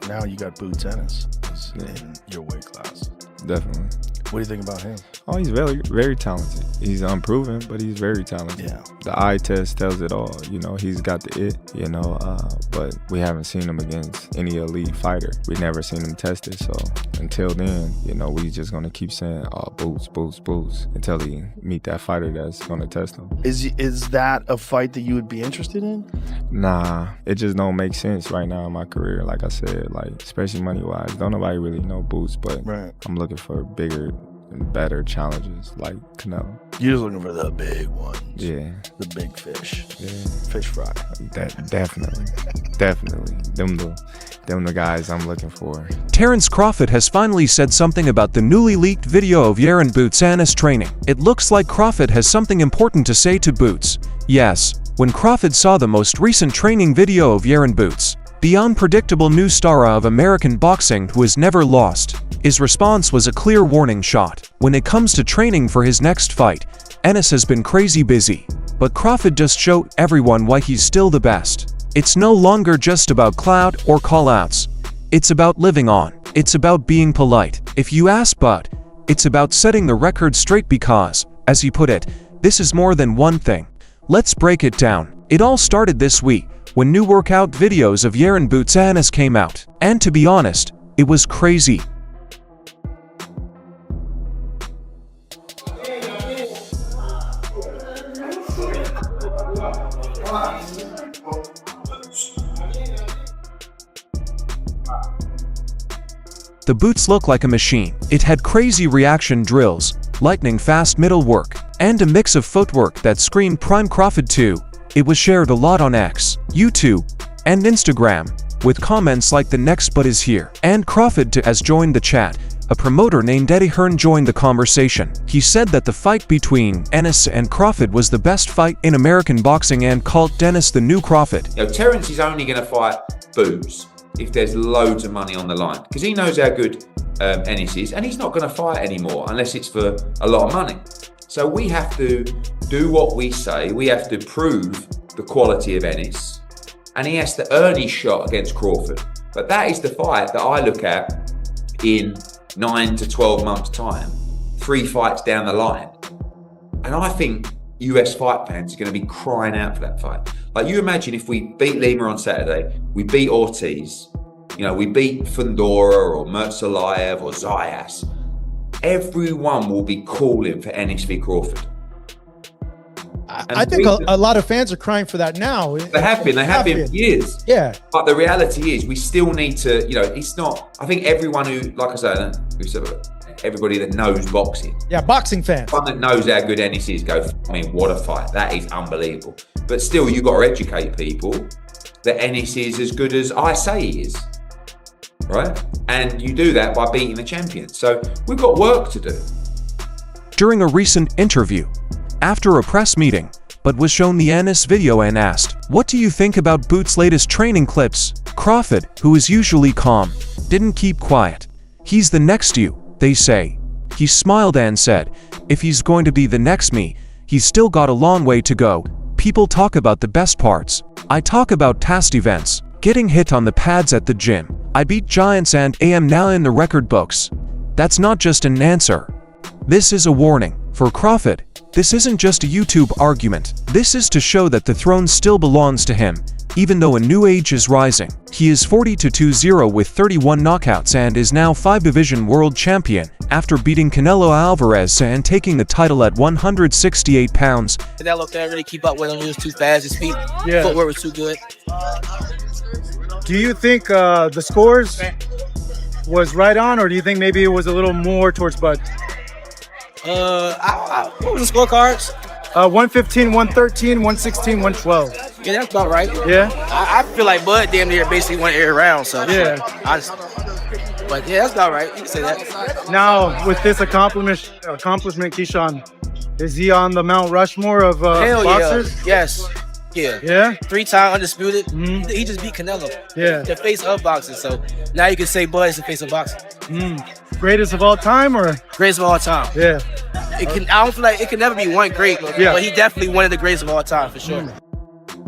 now you got Boots Ennis in your weight class. Definitely. What do you think about him? Oh, he's very, very talented. He's unproven, but he's very talented. Yeah. The eye test tells it all. You know, he's got the it, you know, but we haven't seen him against any elite fighter. We've never seen him tested. So until then, you know, we just going to keep saying, oh, Boots, Boots, Boots, until he meet that fighter that's going to test him. Is that a fight that you would be interested in? Nah, it just don't make sense right now in my career. Like I said, like, especially money-wise. Don't nobody really know Boots, but I'm looking for bigger and better challenges like Canelo. You're just looking for the big ones. Yeah. The big fish. Yeah. Fish fry. Definitely. Them the guys I'm looking for. Terence Crawford has finally said something about the newly leaked video of Jaron Boots Ennis training. It looks like Crawford has something important to say to Boots. Yes, when Crawford saw the most recent training video of Jaron Boots, the unpredictable new star of American boxing who has never lost, his response was a clear warning shot. When it comes to training for his next fight, Ennis has been crazy busy, but Crawford just showed everyone why he's still the best. It's no longer just about clout or call-outs. It's about living on. It's about being polite, if you ask, but it's about setting the record straight because, as he put it, this is more than one thing. Let's break it down. It all started this week when new workout videos of Jaron Boots Ennis came out. And to be honest, it was crazy. The boots look like a machine. It had crazy reaction drills, lightning-fast middle work, and a mix of footwork that screamed Prime Crawford 2. It was shared a lot on X, YouTube, and Instagram, with comments like "the next bud is here," and Crawford has joined the chat. A promoter named Eddie Hearn joined the conversation. He said that the fight between Ennis and Crawford was the best fight in American boxing and called Ennis the new Crawford. You know, Terence is only going to fight Boots if there's loads of money on the line, because he knows how good Ennis is, and he's not going to fight anymore unless it's for a lot of money. So we have to do what we say. We have to prove the quality of Ennis, and he has to earn his shot against Crawford. But that is the fight that I look at in 9 to 12 months' time, 3 fights down the line. And I think US fight fans are going to be crying out for that fight. Like, you imagine if we beat Lima on Saturday, we beat Ortiz, you know, we beat Fundora or Mertzalayev or Zayas. Everyone will be calling for Ennis v Crawford. I think a lot of fans are crying for that now. They have been for years. Yeah. But the reality is we still need to, you know, it's not, I think everyone who, like I said, everybody that knows boxing. Yeah, boxing fans. One that knows how good Ennis is go, I mean, what a fight. That is unbelievable. But still, you've got to educate people that Ennis is as good as I say he is. Right? And you do that by beating the champion. So we've got work to do. During a recent interview, after a press meeting, but was shown the Ennis video and asked, "What do you think about Boots' latest training clips?" Crawford, who is usually calm, didn't keep quiet. "He's the next you, they say." He smiled and said, "If he's going to be the next me, he's still got a long way to go. People talk about the best parts. I talk about past events, getting hit on the pads at the gym. I beat giants and am now in the record books. That's not just an answer. This is a warning." For Crawford, this isn't just a YouTube argument. This is to show that the throne still belongs to him, even though a new age is rising. He is 40-2-0 with 31 knockouts and is now 5-division world champion after beating Canelo Alvarez and taking the title at 168 pounds. Canelo can't really keep up with him. He was too fast. His feet, footwork was too good. Do you think the scores was right on, or do you think maybe it was a little more towards Bud? What was the scorecards? 115, 113, 116, 112. Yeah, that's about right. Yeah? I feel like Bud damn near basically won every round, so. Yeah. But yeah, that's about right. You can say that. Now, with this accomplishment, Keyshawn, is he on the Mount Rushmore of Hell boxers? Yeah. Yes. Yeah. Yeah? 3-time undisputed. Mm-hmm. He just beat Canelo. Yeah. The face of boxing. So now you can say Bud is the face of boxing. Greatest of all time, or? Greatest of all time. Yeah. I don't feel like it can never be one great, but he definitely one of the greatest of all time for sure.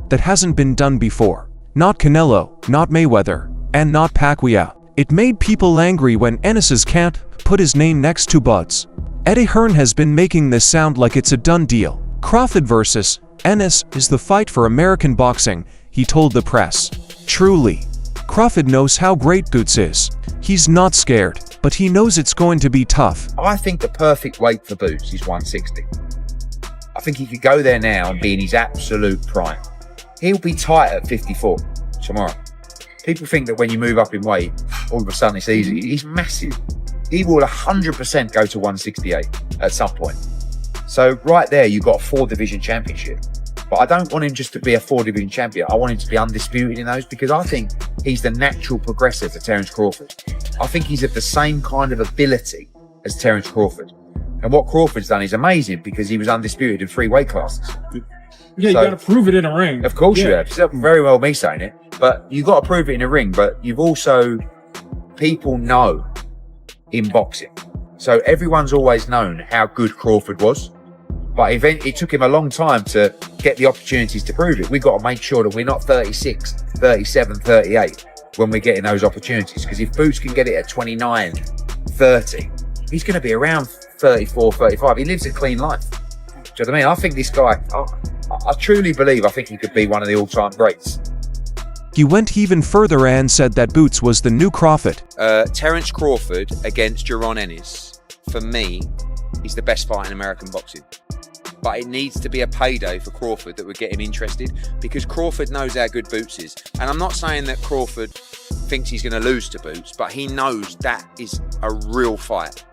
That hasn't been done before. Not Canelo, not Mayweather, and not Pacquiao. It made people angry when Ennis can't put his name next to Bud's. Eddie Hearn has been making this sound like it's a done deal. Crawford versus Ennis is the fight for American boxing, he told the press. Truly, Crawford knows how great Boots is. He's not scared, but he knows it's going to be tough. I think the perfect weight for Boots is 160. I think he could go there now and be in his absolute prime. He'll be tight at 54 tomorrow. People think that when you move up in weight, all of a sudden it's easy. He's massive. He will 100% go to 168 at some point. So right there, you've got a 4-division championship. But I don't want him just to be a 4-division champion. I want him to be undisputed in those because I think he's the natural progressor to Terence Crawford. I think he's of the same kind of ability as Terence Crawford. And what Crawford's done is amazing because he was undisputed in 3 weight classes. Yeah, you got to prove it in a ring. Of course you have. It's very well me saying it. But you've got to prove it in a ring. But you've also, people know in boxing. So everyone's always known how good Crawford was. But it took him a long time to get the opportunities to prove it. We've got to make sure that we're not 36, 37, 38 when we're getting those opportunities. Because if Boots can get it at 29, 30, he's going to be around 34, 35. He lives a clean life. Do you know what I mean? I think this guy, I truly believe, I think he could be one of the all-time greats. He went even further and said that Boots was the new Crawford. Terence Crawford against Jaron Ennis, for me, is the best fight in American boxing. But it needs to be a payday for Crawford that would get him interested because Crawford knows how good Boots is. And I'm not saying that Crawford thinks he's going to lose to Boots, but he knows that is a real fight.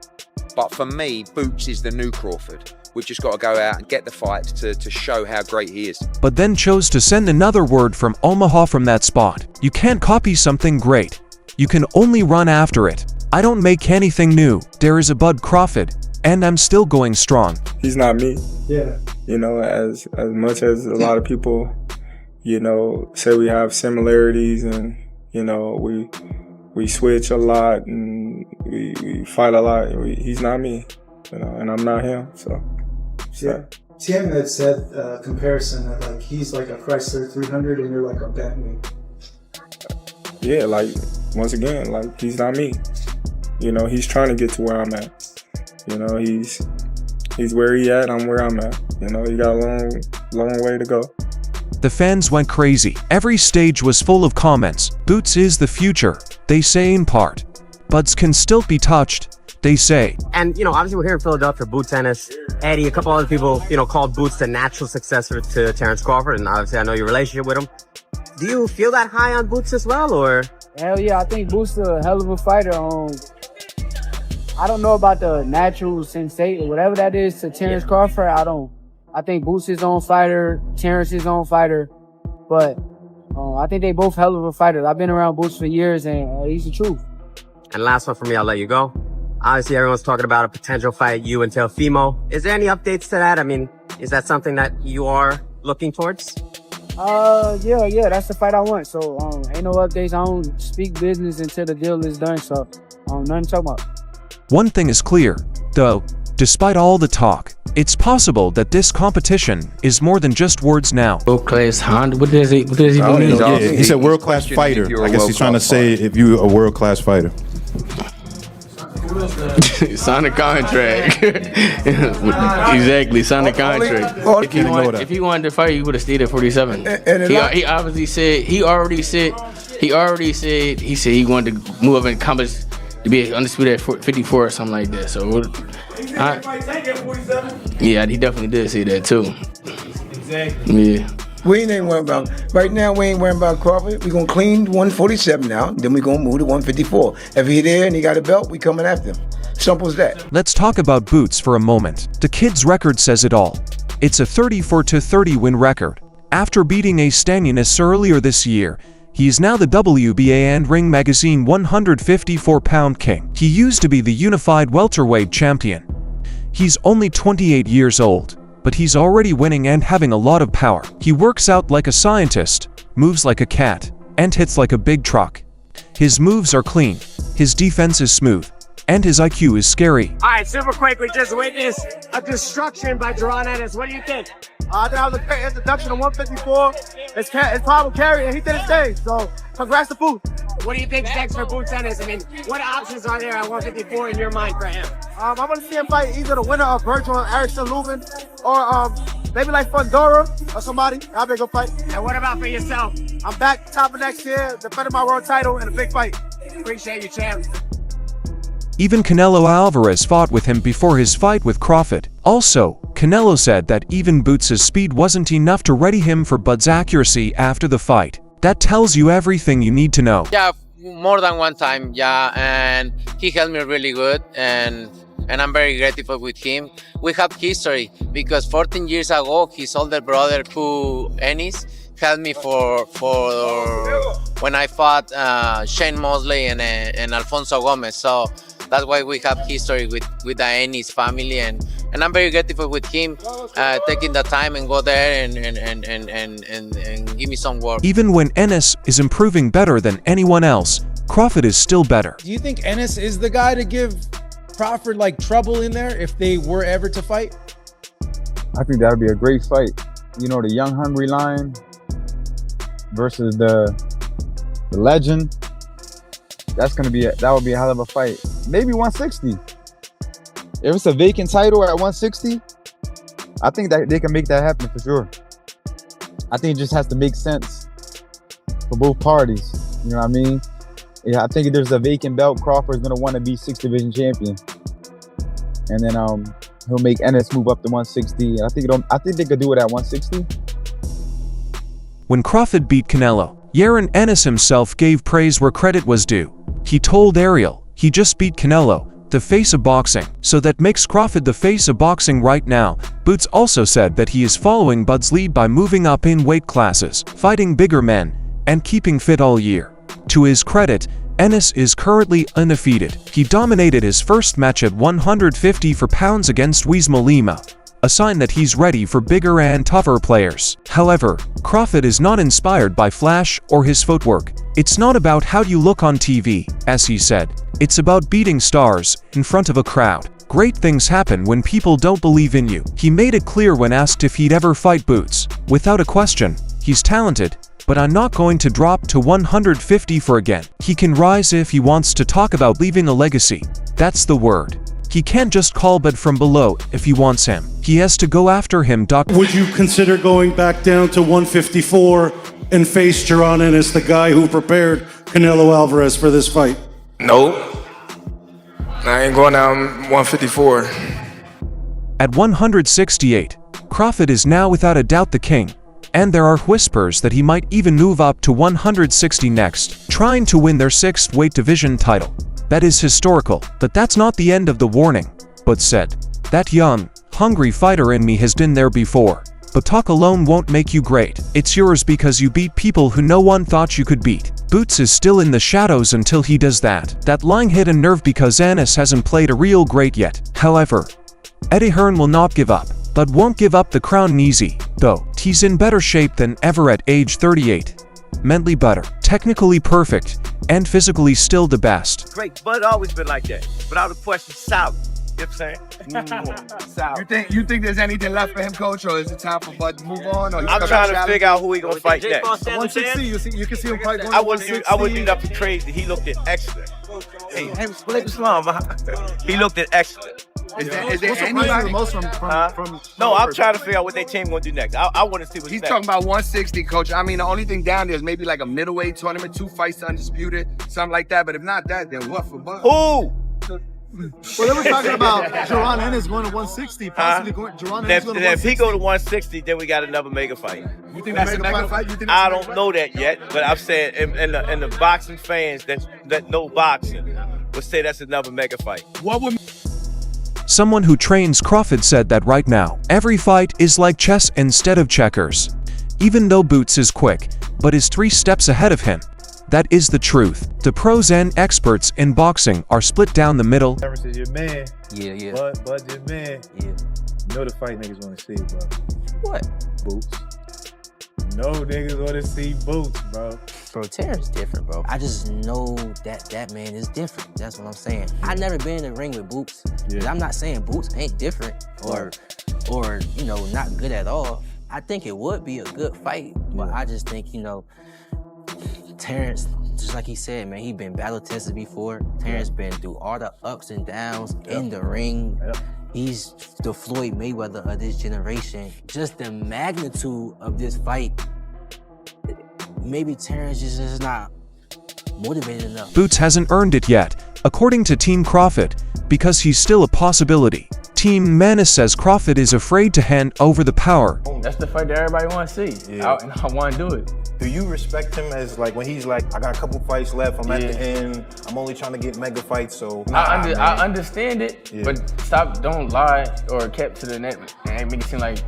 But for me, Boots is the new Crawford. We've just got to go out and get the fight to show how great he is. But then chose to send another word from Omaha from that spot. You can't copy something great. You can only run after it. I don't make anything new. There is a Bud Crawford, and I'm still going strong. He's not me. Yeah. You know, as much as a lot of people, you know, say we have similarities and, you know, we switch a lot and we fight a lot. He's not me, you know, and I'm not him, so. Yeah. Tim had said comparison that like he's like a Chrysler 300 and you're like a Bentley. Yeah, like once again, like he's not me. You know, he's trying to get to where I'm at. You know, he's where he at, I'm where I'm at. You know, he got a long way to go. The fans went crazy. Every stage was full of comments. Boots is the future, they say in part. Buds can still be touched, they say. And, you know, obviously we're here in Philadelphia for Boots Ennis. Eddie, a couple other people, you know, called Boots the natural successor to Terence Crawford. And obviously I know your relationship with him. Do you feel that high on Boots as well, or? Hell yeah, I think Boots is a hell of a fighter. I don't know about the natural sensation, whatever that is to Terence Crawford. I think Boots is his own fighter, Terence is his own fighter. But I think they both hell of a fighters. I've been around Boots for years and he's the truth. And last one for me, I'll let you go. Obviously, everyone's talking about a potential fight, you and Teofimo. Is there any updates to that? I mean, is that something that you are looking towards? Yeah, that's the fight I want. So, ain't no updates. I don't speak business until the deal is done. So, nothing to talk about. One thing is clear, though, despite all the talk, it's possible that this competition is more than just words now. World-class Honda? What does he mean? Yeah, he said world-class fighter. I guess he's trying to say if you're a world-class fighter. Sign a contract. Exactly, sign a contract. If he wanted to fight, he would have stayed at 47. He obviously said he wanted to move up in compass to be undisputed at 54 or something like that. So, yeah, he definitely did say that too. Exactly. Yeah. We ain't worrying about, right now we ain't worrying about Crawford. We're going to clean 147 now, then we're going to move to 154. If he there and he got a belt, we coming after him. Simple as that. Let's talk about Boots for a moment. The kid's record says it all. It's a 34-30 win record. After beating Ace Stanionis earlier this year, he is now the WBA and Ring Magazine 154-pound king. He used to be the unified welterweight champion. He's only 28 years old, but he's already winning and having a lot of power. He works out like a scientist, moves like a cat, and hits like a big truck. His moves are clean, his defense is smooth, and his IQ is scary. All right, super quick, we just witnessed a destruction by Jaron Ennis. What do you think? I think that was a great introduction to 154. It's Pablo carry, and he did his thing. So Congrats to Boots. What do you think's next for Boots Ennis? I mean, what options are there at 154 in your mind for him? I want to see him fight either the winner of Virgil or Erickson Lubin, or maybe like Fundora or somebody. That'd be a good fight. And what about for yourself? I'm back top of next year, defending my world title in a big fight. Appreciate you, champ. Even Canelo Alvarez fought with him before his fight with Crawford. Also, Canelo said that even Boots' speed wasn't enough to ready him for Bud's accuracy after the fight. That tells you everything you need to know. Yeah, more than one time, yeah, and he helped me really good, and I'm very grateful with him. We have history because 14 years ago, his older brother, Ennis, helped me for when I fought Shane Mosley and Alfonso Gomez. So that's why we have history with the Ennis family, and I'm very grateful with him taking the time and go there and give me some work. Even when Ennis is improving better than anyone else, Crawford is still better. Do you think Ennis is the guy to give Crawford like trouble in there if they were ever to fight? I think that would be a great fight. You know, the young hungry lion versus the legend. That would be a hell of a fight. Maybe 160. If it's a vacant title at 160, I think that they can make that happen for sure. I think it just has to make sense for both parties. You know what I mean? Yeah, I think if there's a vacant belt, Crawford's gonna want to be 6th division champion, and then he'll make Ennis move up to 160. I think they could do it at 160. When Crawford beat Canelo, Jaron Ennis himself gave praise where credit was due. He told Ariel, he just beat Canelo, the face of boxing, so that makes Crawford the face of boxing right now. Boots also said that he is following Bud's lead by moving up in weight classes, fighting bigger men, and keeping fit all year. To his credit, Ennis is currently undefeated. He dominated his first match at 150 pounds against Wisma Lima, a sign that he's ready for bigger and tougher players. However, Crawford is not inspired by flash or his footwork. It's not about how you look on TV, as he said. It's about beating stars in front of a crowd. Great things happen when people don't believe in you. He made it clear when asked if he'd ever fight Boots. Without a question, he's talented, but I'm not going to drop to 150 again. He can rise if he wants to talk about leaving a legacy. That's the word. He can't just call Bud from below if he wants him. He has to go after him. Would you consider going back down to 154 and face Jaron Ennis, the guy who prepared Canelo Alvarez for this fight? No. I ain't going down 154. At 168, Crawford is now without a doubt the king, and there are whispers that he might even move up to 160 next, trying to win their 6th weight division title. That is historical, but that's not the end of the warning. But said, that young, hungry fighter in me has been there before. But talk alone won't make you great. It's yours because you beat people who no one thought you could beat. Boots is still in the shadows until he does that. That line hit a nerve because Ennis hasn't played a real great yet. However, Eddie Hearn will not give up, but won't give up the crown easy, though. He's in better shape than ever at age 38. Mentally better, technically perfect, and physically still the best. Great, Bud always been like that. Without a question, solid. You know what I'm saying? Solid. You think there's anything left for him, coach, or is it time for Bud to move on? Or I'm trying to figure out who he gonna fight next. 160, you can see him fight going I wouldn't do nothing crazy. He looked at excellent. Hey, split Islam. He looked at excellent. Is there anybody most from No, I'm trying to figure out what their team gonna do next. I want to see what's He's next. talking about 160, coach. I mean, the only thing down there is maybe like a middleweight tournament, 2 fights undisputed, something like that. But if not that, then what for Bud? Who? Well, they were talking about Jaron Ennis going to 160, possibly going. Jaron Ennis going to 160. If he go to 160, then we got another mega fight. You think that's a mega fight? I don't know that yet, but I'm saying, and the boxing fans that know boxing would say that's another mega fight. What would? Someone who trains Crawford said that right now, every fight is like chess instead of checkers. Even though Boots is quick, but is 3 steps ahead of him. That is the truth. The pros and experts in boxing are split down the middle. Terence is your man. Yeah. Bud your man. Yeah. You know the fight niggas want to see, bro. What? Boots. No niggas want to see Boots, bro. Bro, Terence different, bro. I just know that man is different. That's what I'm saying. I never been in the ring with Boots. Yeah. I'm not saying Boots ain't different or you know, not good at all. I think it would be a good fight, but I just think, you know, Terence, just like he said, man, he been battle tested before. Terence been through all the ups and downs in the ring. He's the Floyd Mayweather of this generation. Just the magnitude of this fight, maybe Terence is just not motivated enough. Boots hasn't earned it yet, according to Team Crawford, because he's still a possibility. Team Ennis says Crawford is afraid to hand over the power. That's the fight that everybody want to see, and I want to do it. Do you respect him as like when he's like, I got a couple fights left, I'm at the end, I'm only trying to get mega fights, so. I understand it, but don't lie or kept to the net and make it seem like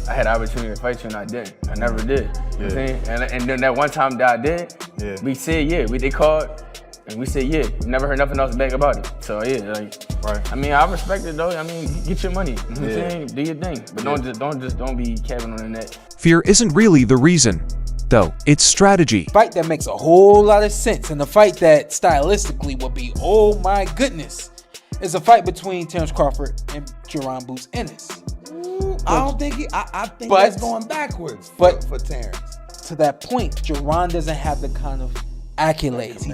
I had the opportunity to fight you and I didn't. I never did. You know what I'm saying? And then that one time that I did, we said they called. And we said, never heard nothing else back about it. So I mean, I respect it though. I mean, get your money. You know what I'm saying? Do your thing. But don't be capping on the net. Fear isn't really the reason, though. It's strategy. Fight that makes a whole lot of sense, and the fight that stylistically would be, oh my goodness, is a fight between Terence Crawford and Jaron Boots Ennis. I don't think I think that's going backwards for Terence. To that point, Jaron doesn't have the kind of accolades.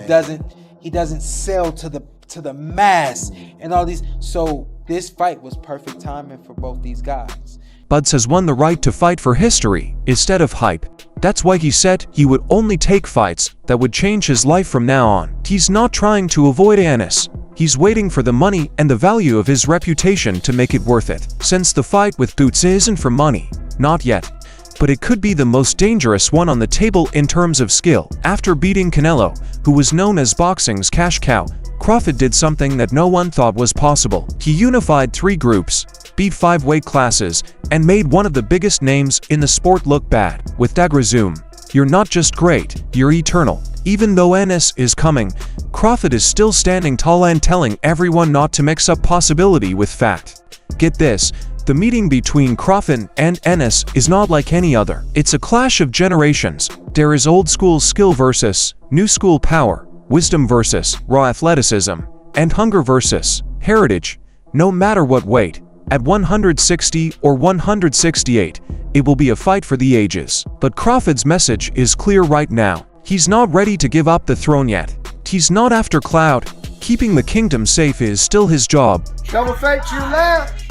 He doesn't sell to the mass and all these. So this fight was perfect timing for both these guys. Buds has won the right to fight for history instead of hype. That's why he said he would only take fights that would change his life from now on. He's not trying to avoid Ennis. He's waiting for the money and the value of his reputation to make it worth it. Since the fight with Boots isn't for money, not yet, but it could be the most dangerous one on the table in terms of skill. After beating Canelo, who was known as boxing's cash cow, Crawford did something that no one thought was possible. He unified 3 groups, beat 5 weight classes, and made one of the biggest names in the sport look bad. With Dagrazum, you're not just great, you're eternal. Even though Ennis is coming, Crawford is still standing tall and telling everyone not to mix up possibility with fact. Get this, the meeting between Crawford and Ennis is not like any other. It's a clash of generations. There is old school skill versus new school power, wisdom versus raw athleticism, and hunger versus heritage. No matter what weight, at 160 or 168, it will be a fight for the ages. But Crawford's message is clear right now. He's not ready to give up the throne yet. He's not after clout. Keeping the kingdom safe is still his job. Double fake to your left.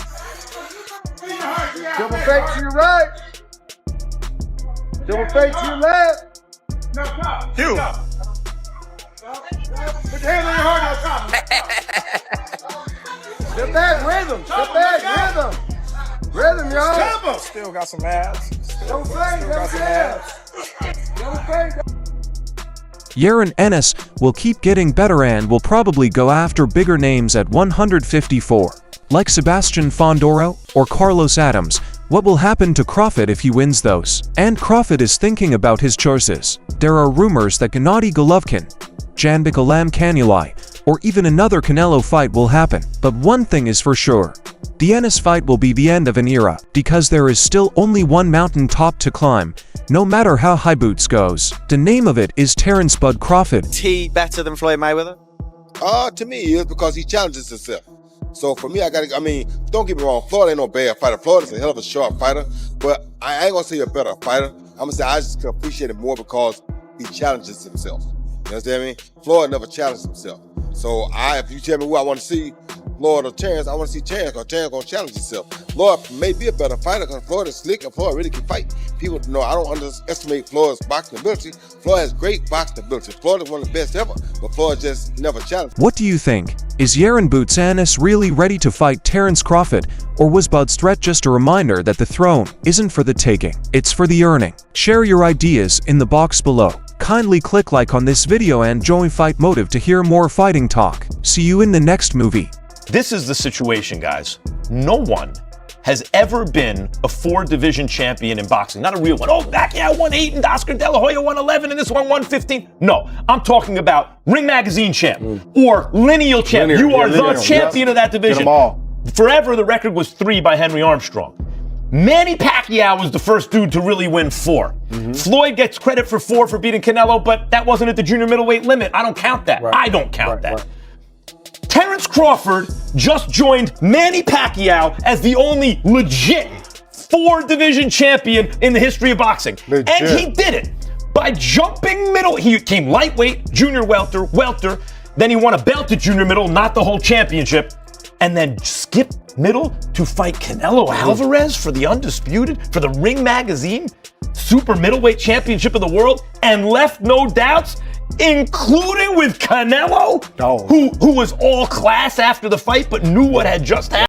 Double fake to your right. Double fake to your left. Hugh. Put your hand on your heart now. Step back, rhythm. Step back, rhythm. Rhythm, y'all. Still got some abs. Double fake, double fake. Double fake. Jaron Ennis will keep getting better and will probably go after bigger names at 154. Like Sebastian Fondoro or Carlos Adams. What will happen to Crawford if he wins those? And Crawford is thinking about his choices. There are rumors that Gennady Golovkin, Jan Bikalam Canuli, or even another Canelo fight will happen. But one thing is for sure. The Ennis fight will be the end of an era, because there is still only one mountain top to climb, no matter how high Boots goes. The name of it is Terence Bud Crawford. Is he better than Floyd Mayweather? To me, he is because he challenges himself. So for me, don't get me wrong, Floyd ain't no bad fighter. Floyd is a hell of a sharp fighter, but I ain't gonna say you're a better fighter. I'm gonna say I just can appreciate it more because he challenges himself. You understand me? Floyd never challenged himself. So if you tell me who I want to see, Floyd or Terence, I want to see Terence because Terence gonna challenge himself. Floyd may be a better fighter because Floyd is slick and Floyd really can fight. People know I don't underestimate Floyd's boxing ability. Floyd has great boxing ability. Floyd is one of the best ever, but Floyd just never challenged. What do you think? Is Jaron Boots Ennis really ready to fight Terence Crawford, or was Bud's threat just a reminder that the throne isn't for the taking, it's for the earning? Share your ideas in the box below. Kindly click like on this video and join Fight Motive to hear more fighting talk. See you in the next movie. This is the situation, guys. No one has ever been a 4-division champion in boxing. Not a real one. Oh, Pacquiao won 8 and Oscar De La Hoya won 11 and this one won 15. No, I'm talking about Ring Magazine champ or lineal champ. You are the champion of that division. Get them all. Forever, the record was 3 by Henry Armstrong. Manny Pacquiao was the first dude to really win 4. Floyd gets credit for 4 for beating Canelo, but that wasn't at the junior middleweight limit. I don't count that. I don't count that. Terence Crawford just joined Manny Pacquiao as the only legit 4-division champion in the history of boxing. And he did it by jumping middle. He came lightweight, junior welter. Then he won a belt at junior middle, not the whole championship. And then skipped middle to fight Canelo Alvarez for the undisputed, for the Ring Magazine super middleweight championship of the world, and left no doubts, including with Canelo, who was all class after the fight but knew what had just happened.